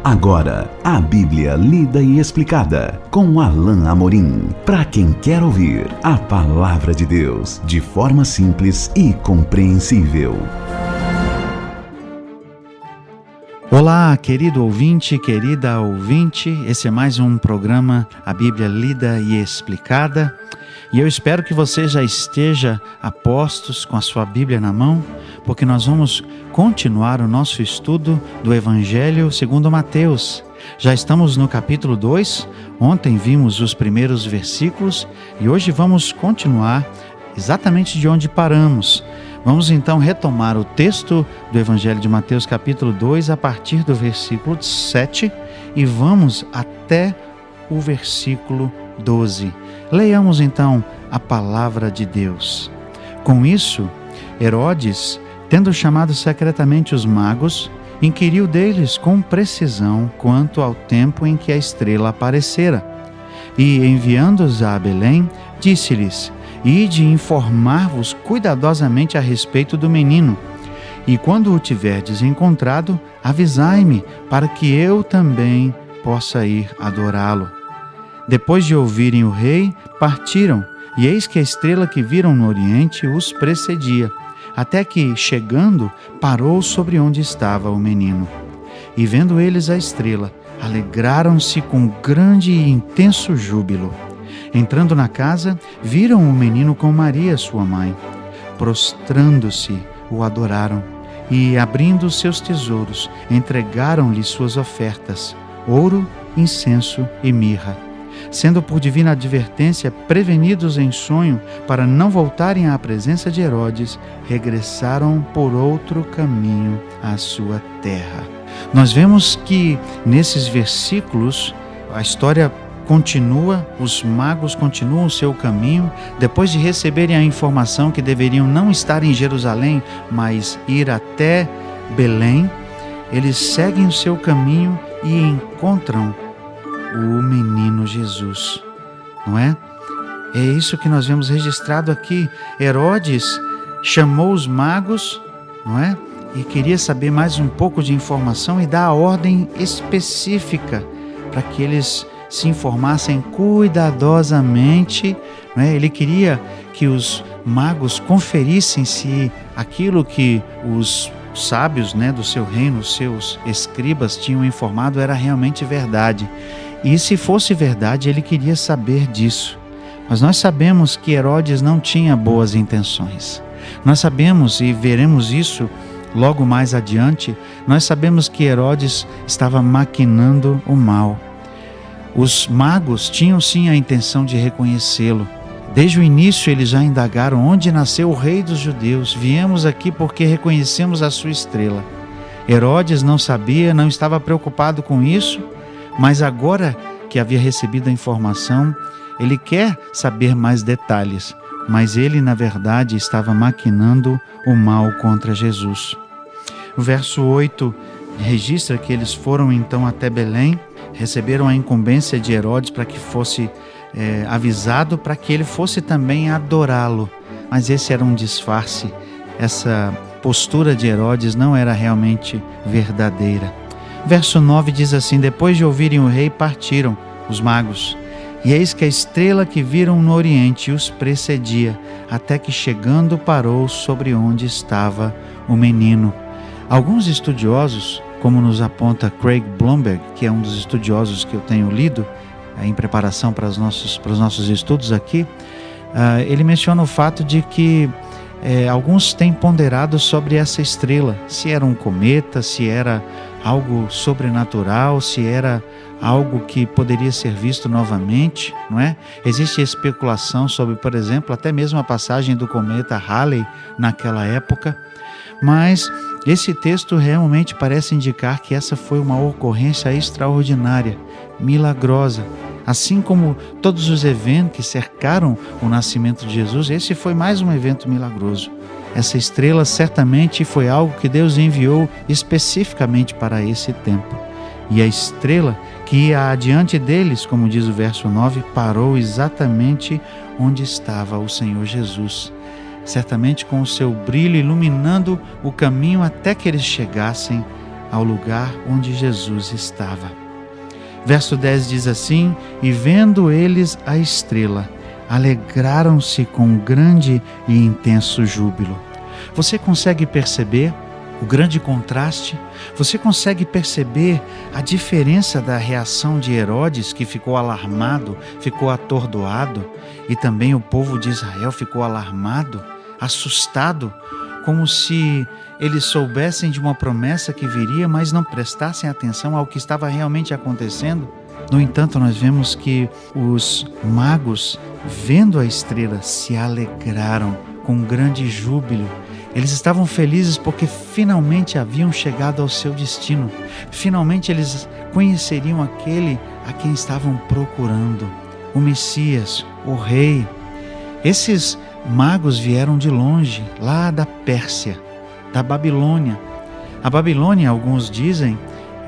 Agora, a Bíblia lida e explicada, com Alain Amorim. Para quem quer ouvir a Palavra de Deus de forma simples e compreensível. Olá, querido ouvinte, querida ouvinte. Esse é mais um programa, a Bíblia lida e explicada. E eu espero que você já esteja a postos com a sua Bíblia na mão, porque nós vamos continuar o nosso estudo do Evangelho segundo Mateus. Já estamos no capítulo 2, ontem vimos os primeiros versículos e hoje vamos continuar exatamente de onde paramos. Vamos então retomar o texto do Evangelho de Mateus capítulo 2 a partir do versículo 7 e vamos até o versículo 12. Leiamos então a palavra de Deus. Com isso, Herodes, tendo chamado secretamente os magos, inquiriu deles com precisão quanto ao tempo em que a estrela aparecera. E, enviando-os a Belém, disse-lhes: Ide informar-vos cuidadosamente a respeito do menino, e quando o tiverdes encontrado, avisai-me, para que eu também possa ir adorá-lo. Depois de ouvirem o rei, partiram, e eis que a estrela que viram no oriente os precedia, até que, chegando, parou sobre onde estava o menino. E vendo eles a estrela, alegraram-se com grande e intenso júbilo. Entrando na casa, viram o menino com Maria, sua mãe. Prostrando-se, o adoraram, e, abrindo seus tesouros, entregaram-lhe suas ofertas, ouro, incenso e mirra. Sendo por divina advertência prevenidos em sonho para não voltarem à presença de Herodes, regressaram por outro caminho à sua terra. Nós vemos que nesses versículos a história continua, os magos continuam o seu caminho, depois de receberem a informação que deveriam não estar em Jerusalém, mas ir até Belém, eles seguem o seu caminho e encontram o menino Jesus, não é? É isso que nós vemos registrado aqui. Herodes chamou os magos, não é? E queria saber mais um pouco de informação e dar a ordem específica para que eles se informassem cuidadosamente, não é? Ele queria que os magos conferissem se aquilo que os sábios, né, do seu reino, os seus escribas tinham informado era realmente verdade. E se fosse verdade, ele queria saber disso. Mas nós sabemos que Herodes não tinha boas intenções. Nós sabemos, e veremos isso logo mais adiante, nós sabemos que Herodes estava maquinando o mal. Os magos tinham sim a intenção de reconhecê-lo. Desde o início eles já indagaram onde nasceu o rei dos judeus. Viemos aqui porque reconhecemos a sua estrela. Herodes não sabia, não estava preocupado com isso, mas agora que havia recebido a informação, ele quer saber mais detalhes, mas ele, na verdade, estava maquinando o mal contra Jesus. O verso 8 registra que eles foram então até Belém, receberam a incumbência de Herodes para que fosse avisado, para que ele fosse também adorá-lo. Mas esse era um disfarce, essa postura de Herodes não era realmente verdadeira. Verso 9 diz assim: Depois de ouvirem o rei, partiram os magos. E eis que a estrela que viram no oriente os precedia, até que chegando parou sobre onde estava o menino. Alguns estudiosos, como nos aponta Craig Blomberg, que é um dos estudiosos que eu tenho lido em preparação para os nossos estudos aqui, ele menciona o fato de que alguns têm ponderado sobre essa estrela, se era um cometa, se era algo sobrenatural, se era algo que poderia ser visto novamente, não é? Existe especulação sobre, por exemplo, até mesmo a passagem do cometa Halley naquela época, mas esse texto realmente parece indicar que essa foi uma ocorrência extraordinária, milagrosa. Assim como todos os eventos que cercaram o nascimento de Jesus, esse foi mais um evento milagroso. Essa estrela certamente foi algo que Deus enviou especificamente para esse tempo. E a estrela que ia adiante deles, como diz o verso 9, parou exatamente onde estava o Senhor Jesus. Certamente com o seu brilho iluminando o caminho até que eles chegassem ao lugar onde Jesus estava. Verso 10 diz assim: e vendo eles a estrela, alegraram-se com grande e intenso júbilo. Você consegue perceber o grande contraste? Você consegue perceber a diferença da reação de Herodes, que ficou alarmado, ficou atordoado, e também o povo de Israel ficou alarmado, assustado, como se eles soubessem de uma promessa que viria, mas não prestassem atenção ao que estava realmente acontecendo? No entanto, nós vemos que os magos, vendo a estrela, se alegraram com grande júbilo. Eles estavam felizes porque finalmente haviam chegado ao seu destino. Finalmente eles conheceriam aquele a quem estavam procurando, o Messias, o Rei. Esses magos vieram de longe, lá da Pérsia, da Babilônia. A Babilônia, alguns dizem,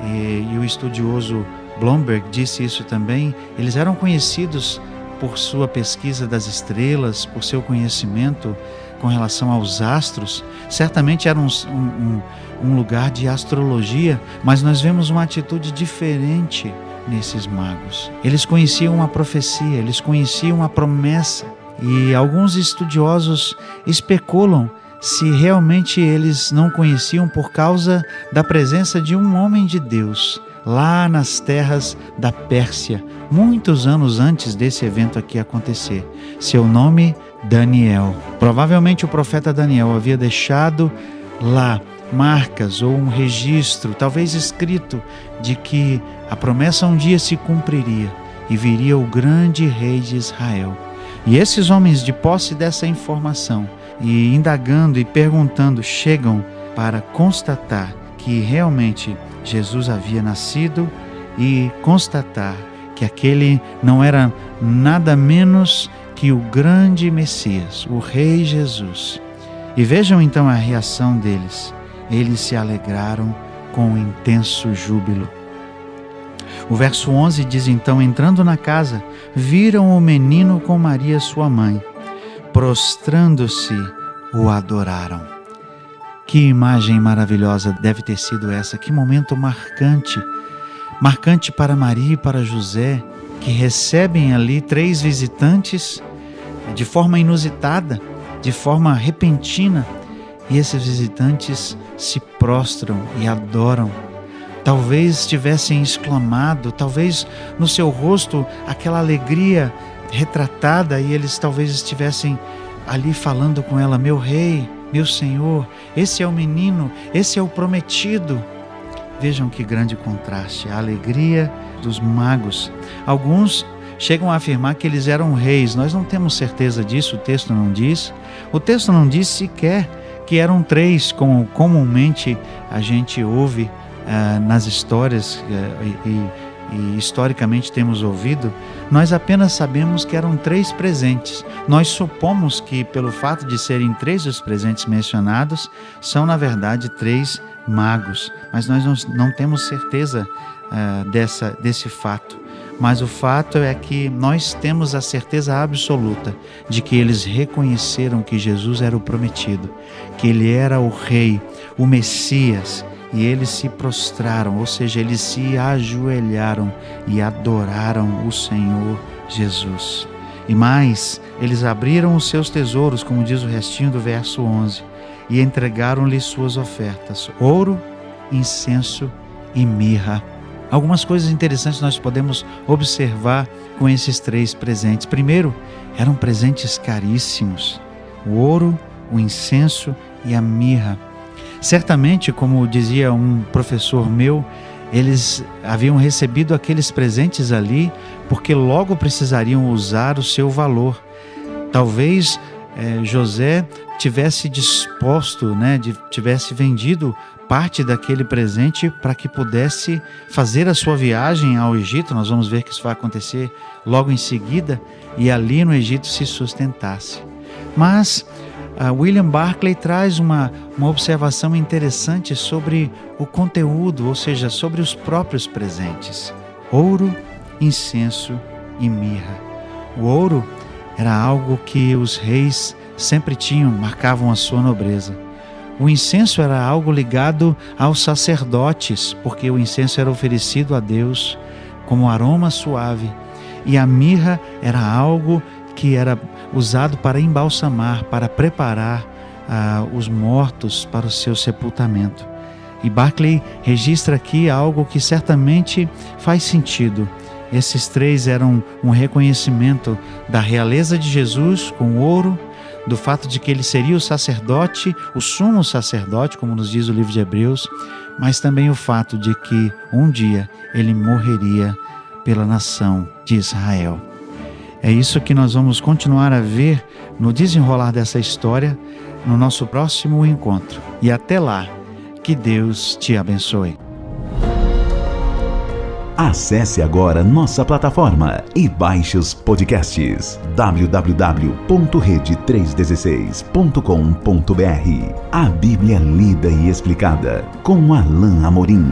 e o estudioso Blomberg disse isso também, eles eram conhecidos por sua pesquisa das estrelas, por seu conhecimento com relação aos astros. Certamente era um lugar de astrologia, mas nós vemos uma atitude diferente nesses magos. Eles conheciam a profecia, eles conheciam a promessa, e alguns estudiosos especulam se realmente eles não conheciam por causa da presença de um homem de Deus lá nas terras da Pérsia, muitos anos antes desse evento aqui acontecer. Seu nome, Daniel. Provavelmente o profeta Daniel havia deixado lá marcas ou um registro, talvez escrito, de que a promessa um dia se cumpriria e viria o grande rei de Israel. E esses homens, de posse dessa informação e indagando e perguntando, chegam para constatar que realmente Jesus havia nascido e constatar que aquele não era nada menos que o grande Messias, o Rei Jesus. E vejam então a reação deles. Eles se alegraram com intenso júbilo. O verso 11 diz então: entrando na casa, viram o menino com Maria sua mãe. Prostrando-se, o adoraram. Que imagem maravilhosa deve ter sido essa, que momento marcante. Marcante para Maria e para José, que recebem ali 3 visitantes de forma inusitada, de forma repentina, e esses visitantes se prostram e adoram. Talvez tivessem exclamado, talvez no seu rosto aquela alegria retratada, e eles talvez estivessem ali falando com ela: meu rei, meu senhor, esse é o menino, esse é o prometido. Vejam que grande contraste, a alegria dos magos. Alguns chegam a afirmar que eles eram reis. Nós não temos certeza disso, o texto não diz. O texto não diz sequer que eram 3, como comumente a gente ouve nas histórias e historicamente temos ouvido. Nós apenas sabemos que eram 3 presentes. Nós supomos que, pelo fato de serem 3 os presentes mencionados, são na verdade 3 magos, mas nós não temos certeza desse fato. Mas o fato é que nós temos a certeza absoluta de que eles reconheceram que Jesus era o prometido, que ele era o Rei, o Messias, e eles se prostraram, ou seja, eles se ajoelharam e adoraram o Senhor Jesus. E mais, eles abriram os seus tesouros, como diz o restinho do verso 11, e entregaram-lhe suas ofertas: ouro, incenso e mirra. Algumas coisas interessantes nós podemos observar com esses 3 presentes. Primeiro, eram presentes caríssimos: o ouro, o incenso e a mirra. Certamente, como dizia um professor meu, eles haviam recebido aqueles presentes ali porque logo precisariam usar o seu valor. Talvez José tivesse disposto, tivesse vendido parte daquele presente para que pudesse fazer a sua viagem ao Egito. Nós vamos ver que isso vai acontecer logo em seguida, e ali no Egito se sustentasse. Mas William Barclay traz uma observação interessante sobre o conteúdo, ou seja, sobre os próprios presentes: ouro, incenso e mirra. O ouro era algo que os reis sempre tinham, marcavam a sua nobreza. O incenso era algo ligado aos sacerdotes, porque o incenso era oferecido a Deus como aroma suave. E a mirra era algo que era usado para embalsamar, para preparar os mortos para o seu sepultamento. E Barclay registra aqui algo que certamente faz sentido. Esses três eram um reconhecimento da realeza de Jesus com ouro, do fato de que ele seria o sacerdote, o sumo sacerdote, como nos diz o livro de Hebreus, mas também o fato de que um dia ele morreria pela nação de Israel. É isso que nós vamos continuar a ver no desenrolar dessa história no nosso próximo encontro. E até lá, que Deus te abençoe. Acesse agora nossa plataforma e baixe os podcasts www.rede316.com.br. A Bíblia lida e explicada com Alain Amorim.